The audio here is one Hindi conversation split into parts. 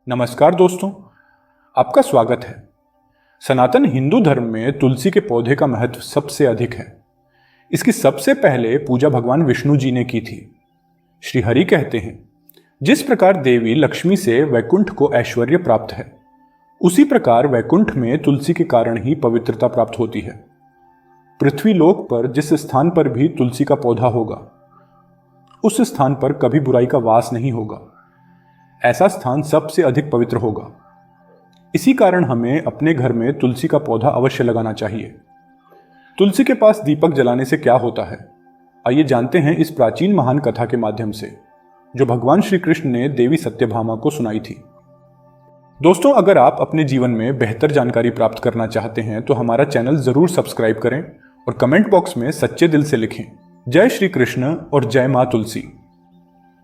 नमस्कार दोस्तों, आपका स्वागत है। सनातन हिंदू धर्म में तुलसी के पौधे का महत्व सबसे अधिक है। इसकी सबसे पहले पूजा भगवान विष्णु जी ने की थी। श्री हरि कहते हैं, जिस प्रकार देवी लक्ष्मी से वैकुंठ को ऐश्वर्य प्राप्त है, उसी प्रकार वैकुंठ में तुलसी के कारण ही पवित्रता प्राप्त होती है। पृथ्वी लोक पर जिस स्थान पर भी तुलसी का पौधा होगा, उस स्थान पर कभी बुराई का वास नहीं होगा। ऐसा स्थान सबसे अधिक पवित्र होगा। इसी कारण हमें अपने घर में तुलसी का पौधा अवश्य लगाना चाहिए। तुलसी के पास दीपक जलाने से क्या होता है, आइए जानते हैं इस प्राचीन महान कथा के माध्यम से, जो भगवान श्री कृष्ण ने देवी सत्यभामा को सुनाई थी। दोस्तों, अगर आप अपने जीवन में बेहतर जानकारी प्राप्त करना चाहते हैं तो हमारा चैनल जरूर सब्सक्राइब करें और कमेंट बॉक्स में सच्चे दिल से लिखें, जय श्री कृष्ण और जय मां तुलसी।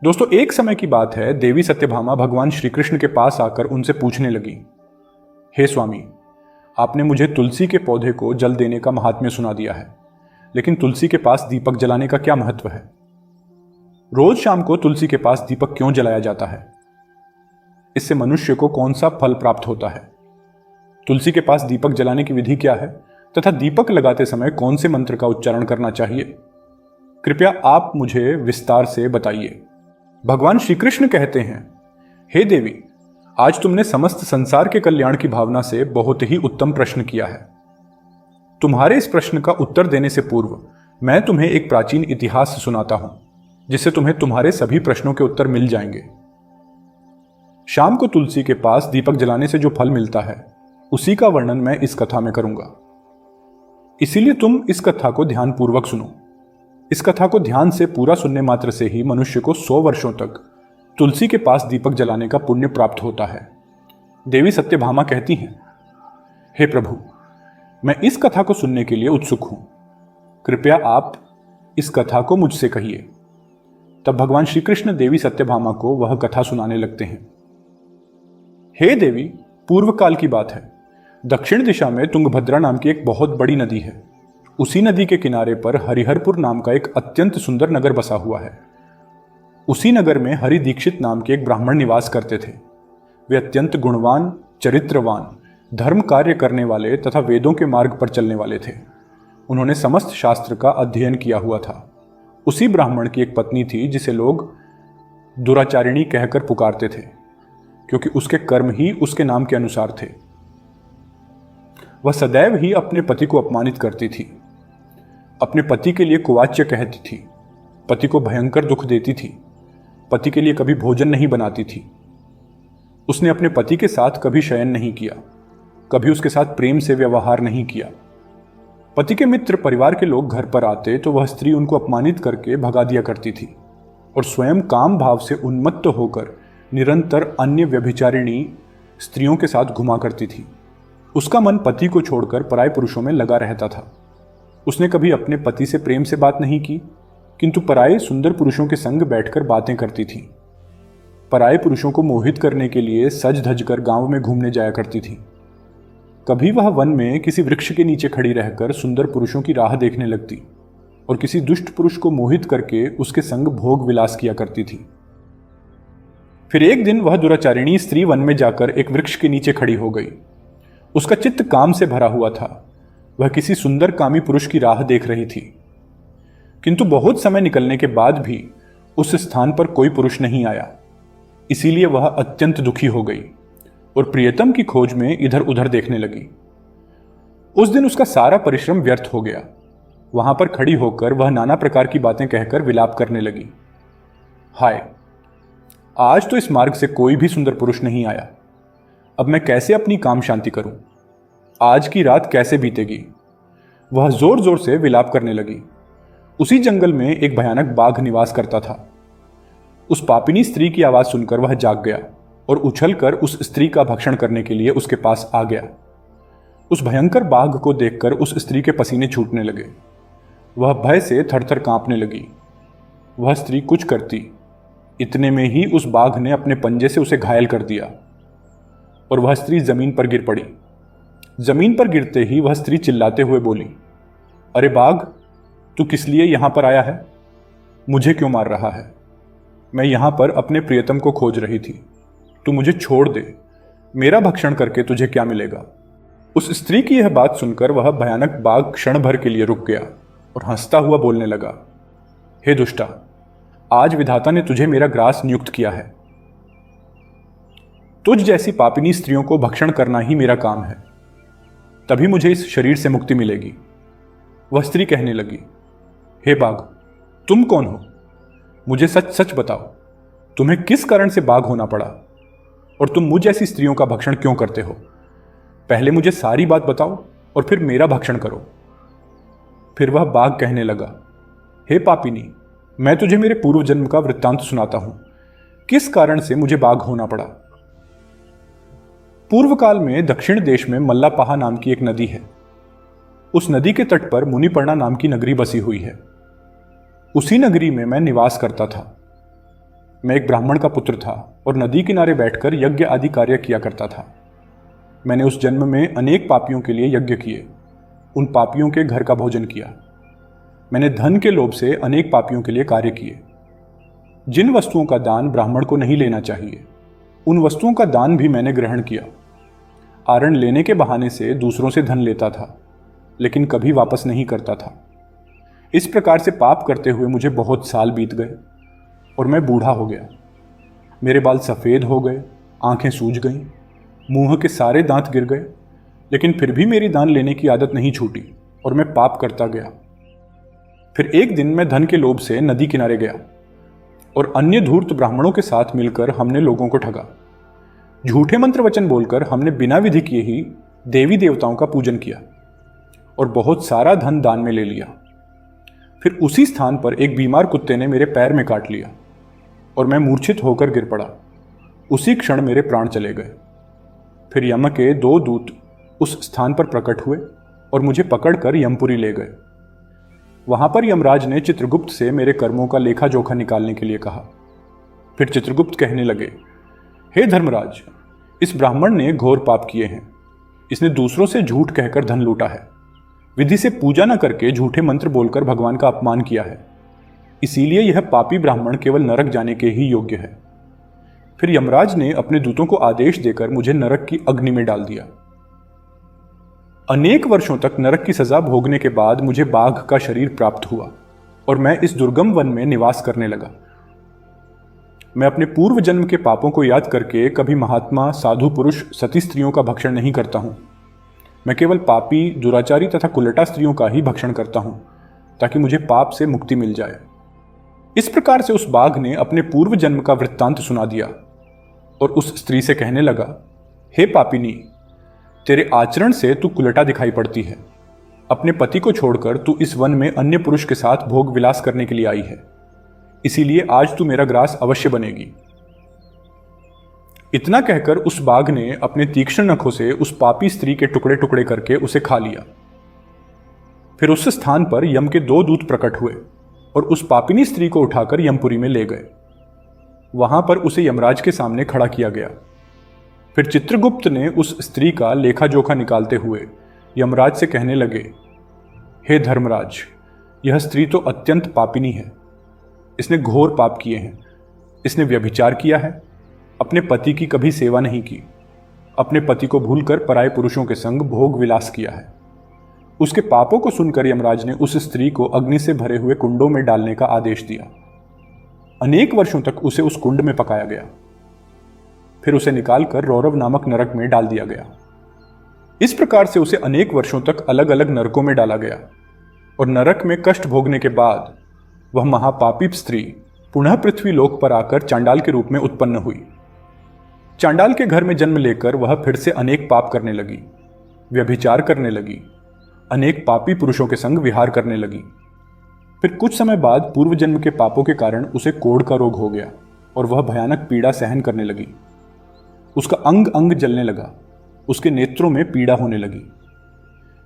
दोस्तों, एक समय की बात है, देवी सत्यभामा भगवान श्री कृष्ण के पास आकर उनसे पूछने लगी, हे स्वामी, आपने मुझे तुलसी के पौधे को जल देने का महात्म्य सुना दिया है, लेकिन तुलसी के पास दीपक जलाने का क्या महत्व है? रोज शाम को तुलसी के पास दीपक क्यों जलाया जाता है? इससे मनुष्य को कौन सा फल प्राप्त होता है? तुलसी के पास दीपक जलाने की विधि क्या है तथा दीपक लगाते समय कौन से मंत्र का उच्चारण करना चाहिए? कृपया आप मुझे विस्तार से बताइए। भगवान श्री कृष्ण कहते हैं, हे देवी, आज तुमने समस्त संसार के कल्याण की भावना से बहुत ही उत्तम प्रश्न किया है। तुम्हारे इस प्रश्न का उत्तर देने से पूर्व मैं तुम्हें एक प्राचीन इतिहास सुनाता हूं, जिससे तुम्हें तुम्हारे सभी प्रश्नों के उत्तर मिल जाएंगे। शाम को तुलसी के पास दीपक जलाने से जो फल मिलता है, उसी का वर्णन मैं इस कथा में करूंगा। इसीलिए तुम इस कथा को ध्यानपूर्वक सुनो। इस कथा को ध्यान से पूरा सुनने मात्र से ही मनुष्य को 100 वर्षों तक तुलसी के पास दीपक जलाने का पुण्य प्राप्त होता है। देवी सत्यभामा कहती हैं, हे प्रभु, मैं इस कथा को सुनने के लिए उत्सुक हूं। कृपया आप इस कथा को मुझसे कहिए। तब भगवान श्री कृष्ण देवी सत्यभामा को वह कथा सुनाने लगते हैं। हे देवी, पूर्व काल की बात है। दक्षिण दिशा में तुंगभद्रा नाम की एक बहुत बड़ी नदी है। उसी नदी के किनारे पर हरिहरपुर नाम का एक अत्यंत सुंदर नगर बसा हुआ है। उसी नगर में हरि दीक्षित नाम के एक ब्राह्मण निवास करते थे। वे अत्यंत गुणवान, चरित्रवान, धर्म कार्य करने वाले तथा वेदों के मार्ग पर चलने वाले थे। उन्होंने समस्त शास्त्र का अध्ययन किया हुआ था। उसी ब्राह्मण की एक पत्नी थी, जिसे लोग दुराचारिणी कहकर पुकारते थे, क्योंकि उसके कर्म ही उसके नाम के अनुसार थे। वह सदैव ही अपने पति को अपमानित करती थी, अपने पति के लिए कुवाच्य कहती थी, पति को भयंकर दुख देती थी, पति के लिए कभी भोजन नहीं बनाती थी। उसने अपने पति के साथ कभी शयन नहीं किया, कभी उसके साथ प्रेम से व्यवहार नहीं किया। पति के मित्र परिवार के लोग घर पर आते तो वह स्त्री उनको अपमानित करके भगा दिया करती थी और स्वयं काम भाव से उन्मत्त होकर निरंतर अन्य व्यभिचारिणी स्त्रियों के साथ घुमा करती थी। उसका मन पति को छोड़कर पराय पुरुषों में लगा रहता था। उसने कभी अपने पति से प्रेम से बात नहीं की, किंतु पराये सुंदर पुरुषों के संग बैठकर बातें करती थी। पराये पुरुषों को मोहित करने के लिए सज धज कर गांव में घूमने जाया करती थी। कभी वह वन में किसी वृक्ष के नीचे खड़ी रहकर सुंदर पुरुषों की राह देखने लगती और किसी दुष्ट पुरुष को मोहित करके उसके संग भोग विलास किया करती थी। फिर एक दिन वह दुराचारिणी स्त्री वन में जाकर एक वृक्ष के नीचे खड़ी हो गई। उसका चित्त काम से भरा हुआ था। वह किसी सुंदर कामी पुरुष की राह देख रही थी, किंतु बहुत समय निकलने के बाद भी उस स्थान पर कोई पुरुष नहीं आया। इसीलिए वह अत्यंत दुखी हो गई और प्रियतम की खोज में इधर उधर देखने लगी। उस दिन उसका सारा परिश्रम व्यर्थ हो गया। वहां पर खड़ी होकर वह नाना प्रकार की बातें कहकर विलाप करने लगी। हाय, आज तो इस मार्ग से कोई भी सुंदर पुरुष नहीं आया। अब मैं कैसे अपनी काम शांति करूं? आज की रात कैसे बीतेगी? वह जोर जोर से विलाप करने लगी। उसी जंगल में एक भयानक बाघ निवास करता था। उस पापिनी स्त्री की आवाज सुनकर वह जाग गया और उछलकर उस स्त्री का भक्षण करने के लिए उसके पास आ गया। उस भयंकर बाघ को देखकर उस स्त्री के पसीने छूटने लगे। वह भय से थरथर कांपने लगी। वह स्त्री कुछ करती, इतने में ही उस बाघ ने अपने पंजे से उसे घायल कर दिया और वह स्त्री जमीन पर गिर पड़ी। जमीन पर गिरते ही वह स्त्री चिल्लाते हुए बोली, अरे बाघ, तू किस लिए यहां पर आया है? मुझे क्यों मार रहा है? मैं यहां पर अपने प्रियतम को खोज रही थी। तू मुझे छोड़ दे, मेरा भक्षण करके तुझे क्या मिलेगा। उस स्त्री की यह बात सुनकर वह भयानक बाघ क्षण भर के लिए रुक गया और हंसता हुआ बोलने लगा, हे दुष्टा, आज विधाता ने तुझे मेरा ग्रास नियुक्त किया है। तुझ जैसी पापिनी स्त्रियों को भक्षण करना ही मेरा काम है, तभी मुझे इस शरीर से मुक्ति मिलेगी। वह स्त्री कहने लगी, हे बाघ, तुम कौन हो? मुझे सच सच बताओ, तुम्हें किस कारण से बाघ होना पड़ा और तुम मुझ जैसी स्त्रियों का भक्षण क्यों करते हो? पहले मुझे सारी बात बताओ और फिर मेरा भक्षण करो। फिर वह बाघ कहने लगा, हे पापिनी, मैं तुझे मेरे पूर्व जन्म का वृत्तांत सुनाता हूं, किस कारण से मुझे बाघ होना पड़ा। पूर्व काल में दक्षिण देश में मल्लापाहा नाम की एक नदी है। उस नदी के तट पर मुनिपर्णा नाम की नगरी बसी हुई है। उसी नगरी में मैं निवास करता था। मैं एक ब्राह्मण का पुत्र था और नदी किनारे बैठकर यज्ञ आदि कार्य किया करता था। मैंने उस जन्म में अनेक पापियों के लिए यज्ञ किए, उन पापियों के घर का भोजन किया। मैंने धन के लोभ से अनेक पापियों के लिए कार्य किए। जिन वस्तुओं का दान ब्राह्मण को नहीं लेना चाहिए, उन वस्तुओं का दान भी मैंने ग्रहण किया। आरण लेने के बहाने से दूसरों से धन लेता था, लेकिन कभी वापस नहीं करता था। इस प्रकार से पाप करते हुए मुझे बहुत साल बीत गए और मैं बूढ़ा हो गया। मेरे बाल सफ़ेद हो गए, आंखें सूज गईं, मुंह के सारे दांत गिर गए, लेकिन फिर भी मेरी दान लेने की आदत नहीं छूटी और मैं पाप करता गया। फिर एक दिन मैं धन के लोभ से नदी किनारे गया और अन्य धूर्त ब्राह्मणों के साथ मिलकर हमने लोगों को ठगा। झूठे मंत्र वचन बोलकर हमने बिना विधि किए ही देवी देवताओं का पूजन किया और बहुत सारा धन दान में ले लिया। फिर उसी स्थान पर एक बीमार कुत्ते ने मेरे पैर में काट लिया और मैं मूर्छित होकर गिर पड़ा। उसी क्षण मेरे प्राण चले गए। फिर यम के 2 दूत उस स्थान पर प्रकट हुए और मुझे पकड़कर यमपुरी ले गए। वहां पर यमराज ने चित्रगुप्त से मेरे कर्मों का लेखा जोखा निकालने के लिए कहा। फिर चित्रगुप्त कहने लगे, हे धर्मराज, इस ब्राह्मण ने घोर पाप किए हैं। इसने दूसरों से झूठ कहकर धन लूटा है, विधि से पूजा न करके झूठे मंत्र बोलकर भगवान का अपमान किया है। इसीलिए यह पापी ब्राह्मण केवल नरक जाने के ही योग्य है। फिर यमराज ने अपने दूतों को आदेश देकर मुझे नरक की अग्नि में डाल दिया। अनेक वर्षों तक नरक की सजा भोगने के बाद मुझे बाघ का शरीर प्राप्त हुआ और मैं इस दुर्गम वन में निवास करने लगा। मैं अपने पूर्व जन्म के पापों को याद करके कभी महात्मा, साधु पुरुष, सती स्त्रियों का भक्षण नहीं करता हूं। मैं केवल पापी, दुराचारी तथा कुलटा स्त्रियों का ही भक्षण करता हूं, ताकि मुझे पाप से मुक्ति मिल जाए। इस प्रकार से उस बाघ ने अपने पूर्व जन्म का वृत्तांत सुना दिया और उस स्त्री से कहने लगा, हे पापिनी, तेरे आचरण से तू कुलटा दिखाई पड़ती है। अपने पति को छोड़कर तू इस वन में अन्य पुरुष के साथ भोग विलास करने के लिए आई है, इसीलिए आज तू मेरा ग्रास अवश्य बनेगी। इतना कहकर उस बाघ ने अपने तीक्ष्ण नखों से उस पापी स्त्री के टुकड़े टुकड़े करके उसे खा लिया। फिर उस स्थान पर यम के 2 दूत प्रकट हुए और उस पापिनी स्त्री को उठाकर यमपुरी में ले गए। वहां पर उसे यमराज के सामने खड़ा किया गया। फिर चित्रगुप्त ने उस स्त्री का लेखा जोखा निकालते हुए यमराज से कहने लगे, हे धर्मराज, यह स्त्री तो अत्यंत पापिनी है। इसने घोर पाप किए हैं। इसने व्यभिचार किया है, अपने पति की कभी सेवा नहीं की, अपने पति को भूलकर पराये पुरुषों के संग भोग विलास किया है। उसके पापों को सुनकर यमराज ने उस स्त्री को अग्नि से भरे हुए कुंडों में डालने का आदेश दिया। अनेक वर्षों तक उसे उस कुंड में पकाया गया। फिर उसे निकालकर रौरव नामक नरक में डाल दिया गया। इस प्रकार से उसे अनेक वर्षों तक अलग अलग नरकों में डाला गया और नरक में कष्ट भोगने के बाद वह महापापी स्त्री पुनः पृथ्वी लोक पर आकर चांडाल के रूप में उत्पन्न हुई। चांडाल के घर में जन्म लेकर वह फिर से अनेक पाप करने लगी, व्यभिचार करने लगी, अनेक पापी पुरुषों के संग विहार करने लगी। फिर कुछ समय बाद पूर्व जन्म के पापों के कारण उसे कोढ़ का रोग हो गया और वह भयानक पीड़ा सहन करने लगी। उसका अंग अंग जलने लगा, उसके नेत्रों में पीड़ा होने लगी।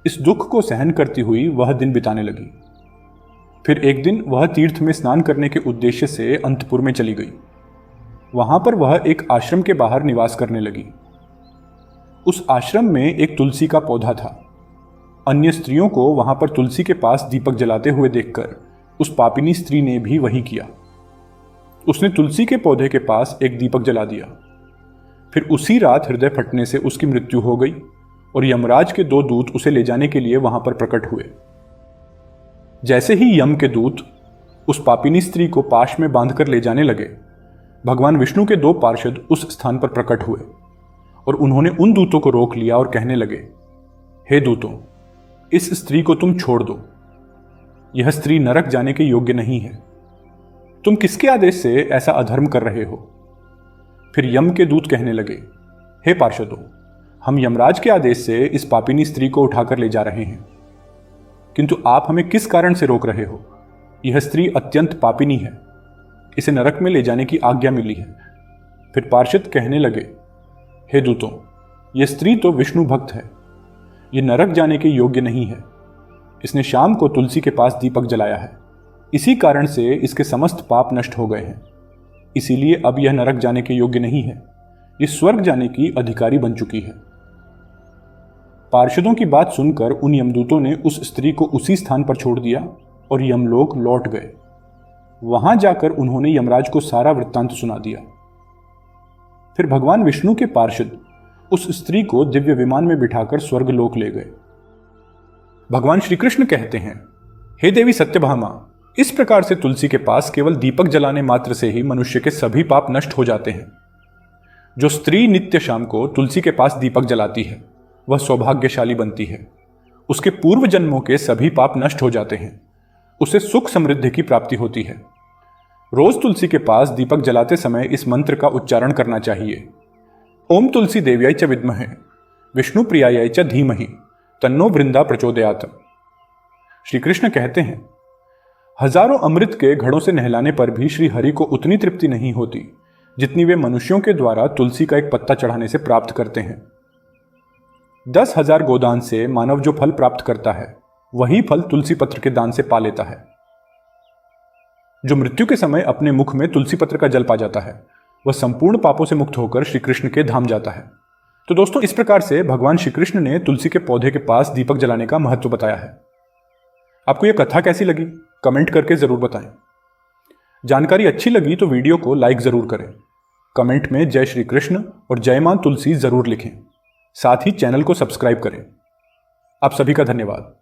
इस दुख को सहन करती हुई वह दिन बिताने लगी। फिर एक दिन वह तीर्थ में स्नान करने के उद्देश्य से अंतपुर में चली गई। वहां पर वह एक आश्रम के बाहर निवास करने लगी। उस आश्रम में एक तुलसी का पौधा था। अन्य स्त्रियों को वहां पर तुलसी के पास दीपक जलाते हुए देखकर उस पापिनी स्त्री ने भी वही किया। उसने तुलसी के पौधे के पास एक दीपक जला दिया। फिर उसी रात हृदय फटने से उसकी मृत्यु हो गई और यमराज के 2 दूत उसे ले जाने के लिए वहां पर प्रकट हुए। जैसे ही यम के दूत उस पापिनी स्त्री को पाश में बांधकर ले जाने लगे, भगवान विष्णु के 2 पार्षद उस स्थान पर प्रकट हुए और उन्होंने उन दूतों को रोक लिया और कहने लगे, हे दूतों, इस स्त्री को तुम छोड़ दो। यह स्त्री नरक जाने के योग्य नहीं है। तुम किसके आदेश से ऐसा अधर्म कर रहे हो? फिर यम के दूत कहने लगे, हे पार्षदों, हम यमराज के आदेश से इस पापिनी स्त्री को उठाकर ले जा रहे हैं, किंतु आप हमें किस कारण से रोक रहे हो? यह स्त्री अत्यंत पापिनी है, इसे नरक में ले जाने की आज्ञा मिली है। फिर पार्षद कहने लगे, हे दूतों, यह स्त्री तो विष्णु भक्त है, यह नरक जाने के योग्य नहीं है। इसने शाम को तुलसी के पास दीपक जलाया है, इसी कारण से इसके समस्त पाप नष्ट हो गए हैं। इसीलिए अब यह नरक जाने के योग्य नहीं है, यह स्वर्ग जाने की अधिकारी बन चुकी है। पार्षदों की बात सुनकर उन यमदूतों ने उस स्त्री को उसी स्थान पर छोड़ दिया और यमलोक लौट गए। वहां जाकर उन्होंने यमराज को सारा वृत्तांत सुना दिया। फिर भगवान विष्णु के पार्षद उस स्त्री को दिव्य विमान में बिठाकर स्वर्गलोक ले गए। भगवान श्री कृष्ण कहते हैं, हे देवी सत्यभामा, इस प्रकार से तुलसी के पास केवल दीपक जलाने मात्र से ही मनुष्य के सभी पाप नष्ट हो जाते हैं। जो स्त्री नित्य शाम को तुलसी के पास दीपक जलाती है, वह सौभाग्यशाली बनती है। उसके पूर्व जन्मों के सभी पाप नष्ट हो जाते हैं, उसे सुख समृद्धि की प्राप्ति होती है। रोज तुलसी के पास दीपक जलाते समय इस मंत्र का उच्चारण करना चाहिए, ओम तुलसी देव्याय च विद्महे विष्णु प्रियाय च धीमहि तन्नो वृंदा प्रचोदयात्। श्री कृष्ण कहते हैं, हजारों अमृत के घड़ों से नहलाने पर भी श्री हरि को उतनी तृप्ति नहीं होती जितनी वे मनुष्यों के द्वारा तुलसी का एक पत्ता चढ़ाने से प्राप्त करते हैं। 10,000 गोदान से मानव जो फल प्राप्त करता है, वही फल तुलसी पत्र के दान से पा लेता है। जो मृत्यु के समय अपने मुख में तुलसी पत्र का जल पा जाता है, वह संपूर्ण पापों से मुक्त होकर श्री कृष्ण के धाम जाता है। तो दोस्तों, इस प्रकार से भगवान श्री कृष्ण ने तुलसी के पौधे के पास दीपक जलाने का महत्व बताया है। आपको यह कथा कैसी लगी, कमेंट करके जरूर बताएं। जानकारी अच्छी लगी तो वीडियो को लाइक जरूर करें। कमेंट में जय श्री कृष्ण और जय मां तुलसी जरूर लिखें। साथ ही चैनल को सब्सक्राइब करें। आप सभी का धन्यवाद।